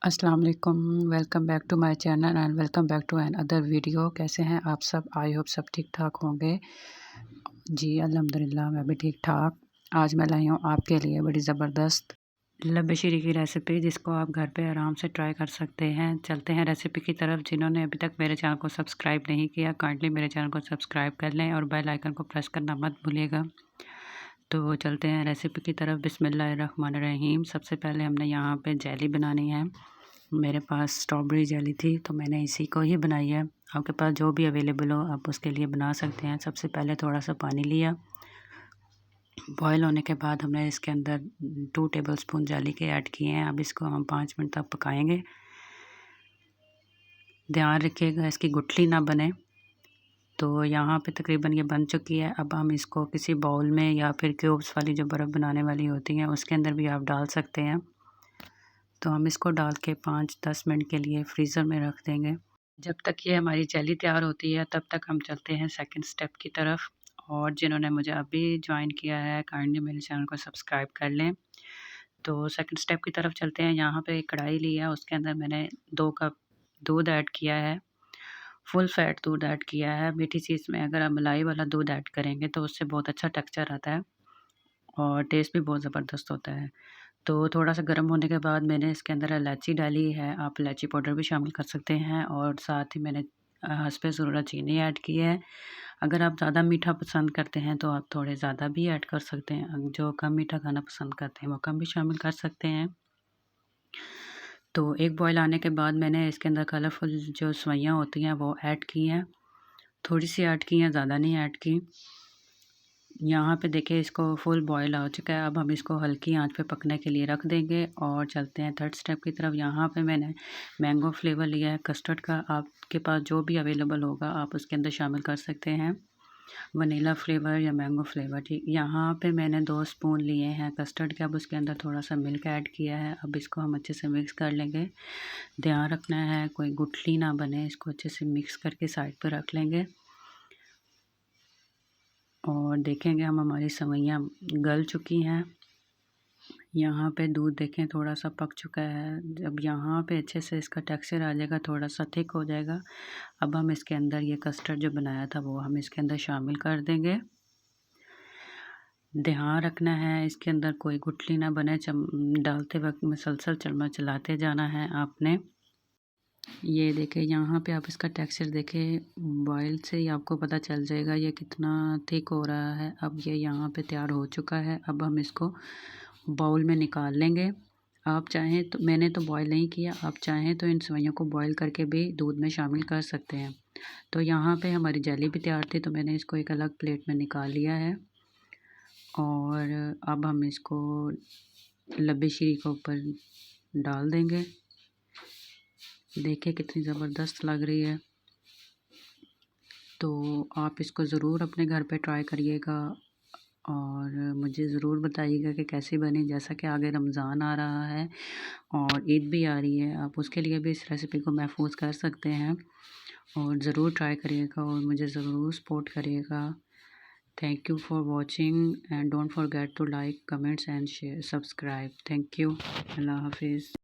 अस्सलाम वालेकुम। Welcome back to my channel and welcome back to another video. कैसे हैं आप सब? आई होप सब ठीक ठाक होंगे। जी अल्हम्दुलिल्लाह मैं भी ठीक ठाक। आज मैं लाई हूँ आपके लिए बड़ी ज़बरदस्त लब्बे शीरी की रेसिपी, जिसको आप घर पे आराम से ट्राई कर सकते हैं। चलते हैं रेसिपी की तरफ। जिन्होंने अभी तक मेरे चैनल को सब्सक्राइब नहीं किया, काइंडली मेरे चैनल को सब्सक्राइब कर लें और बेल आइकन को प्रेस करना मत भूलिएगा। तो चलते हैं रेसिपी की तरफ। बिस्मिल्लाहिर्रहमानिर्रहीम। सबसे पहले हमने यहाँ पे जेली बनानी है। मेरे पास स्ट्रॉबेरी जेली थी तो मैंने इसी को ही बनाई है। आपके पास जो भी अवेलेबल हो आप उसके लिए बना सकते हैं। सबसे पहले थोड़ा सा पानी लिया, बॉयल होने के बाद हमने इसके अंदर 2 टेबलस्पून जेली के ऐड किए हैं। अब इसको हम 5 मिनट तक पकाएंगे। ध्यान रखिएगा इसकी गुठली ना बने। तो यहाँ पे तकरीबन ये बन चुकी है। अब हम इसको किसी बाउल में या फिर क्यूब्स वाली जो बर्फ़ बनाने वाली होती हैं उसके अंदर भी आप डाल सकते हैं। तो हम इसको डाल के 5-10 मिनट के लिए फ्रीज़र में रख देंगे। जब तक ये हमारी जेली तैयार होती है तब तक हम चलते हैं सेकंड स्टेप की तरफ। और जिन्होंने मुझे अभी ज्वाइन किया है काइंडली मेरे चैनल को सब्सक्राइब कर लें। तो सेकंड स्टेप की तरफ चलते हैं। यहाँ पे एक कढ़ाई ली है, उसके अंदर मैंने 2 कप दूध ऐड किया है। फुल फैट दूध ऐड किया है। मीठी चीज़ में अगर आप मलाई वाला दूध ऐड करेंगे तो उससे बहुत अच्छा टेक्सचर आता है और टेस्ट भी बहुत ज़बरदस्त होता है। तो थोड़ा-सा गर्म होने के बाद मैंने इसके अंदर इलायची डाली है। आप इलायची पाउडर भी शामिल कर सकते हैं और साथ ही मैंने हस्बे ज़रूरत चीनी ऐड की है। अगर आप ज़्यादा मीठा पसंद करते हैं तो आप थोड़े ज़्यादा भी ऐड कर सकते हैं। जो कम मीठा खाना पसंद करते हैं वो कम भी शामिल कर सकते हैं। तो एक बॉयल आने के बाद मैंने इसके अंदर कलरफुल जो सेवइयाँ होती हैं वो ऐड की हैं। थोड़ी-सी ऐड की हैं, ज़्यादा नहीं ऐड की। यहाँ पे देखिए इसको फुल बॉयल हो चुका है। अब हम इसको हल्की आंच पे पकने के लिए रख देंगे और चलते हैं थर्ड स्टेप की तरफ। यहाँ पे मैंने मैंगो फ्लेवर लिया है कस्टर्ड का। आपके पास जो भी अवेलेबल होगा आप उसके अंदर शामिल कर सकते हैं, वनीला फ्लेवर या मैंगो फ्लेवर। ठीक, यहाँ पे मैंने 2 स्पून लिए हैं कस्टर्ड के। अब उसके अंदर थोड़ा सा मिल्क ऐड किया है। अब इसको हम अच्छे से मिक्स कर लेंगे। ध्यान रखना है कोई गुठली ना बने। इसको अच्छे से मिक्स करके साइड पर रख लेंगे और देखेंगे हम हमारी सेवइयाँ गल चुकी हैं। यहाँ पे दूध देखें थोड़ा सा पक चुका है। जब यहाँ पे अच्छे से इसका टेक्सचर आ जाएगा, थोड़ा सा थिक हो जाएगा, अब हम इसके अंदर ये कस्टर्ड जो बनाया था वो हम इसके अंदर शामिल कर देंगे। ध्यान रखना है इसके अंदर कोई गुठली ना बने। डालते वक्त मुसलसल चम्मच चलाते जाना है आपने। ये देखें यहाँ पे आप इसका टेक्सचर देखें, बॉयल से ही आपको पता चल जाएगा ये कितना थिक हो रहा है। अब ये यहाँ पे तैयार हो चुका है। अब हम इसको बाउल में निकाल लेंगे। आप चाहें तो, मैंने तो बॉयल नहीं किया, आप चाहें तो इन सेवइयों को बॉयल करके भी दूध में शामिल कर सकते हैं। तो यहाँ पे हमारी जेली भी तैयार थी तो मैंने इसको एक अलग प्लेट में निकाल लिया है और अब हम इसको लब्बे शीरी के ऊपर डाल देंगे। देखिए कितनी ज़बरदस्त लग रही है। तो आप इसको ज़रूर अपने घर पे ट्राई करिएगा और मुझे ज़रूर बताइएगा कि कैसी बनी। जैसा कि आगे रमज़ान आ रहा है और ईद भी आ रही है, आप उसके लिए भी इस रेसिपी को महफूज कर सकते हैं और ज़रूर ट्राई करिएगा और मुझे ज़रूर सपोर्ट करिएगा। Thank you for watching and don't forget to like, comments and share, subscribe. Thank you. अल्लाह हाफिज़।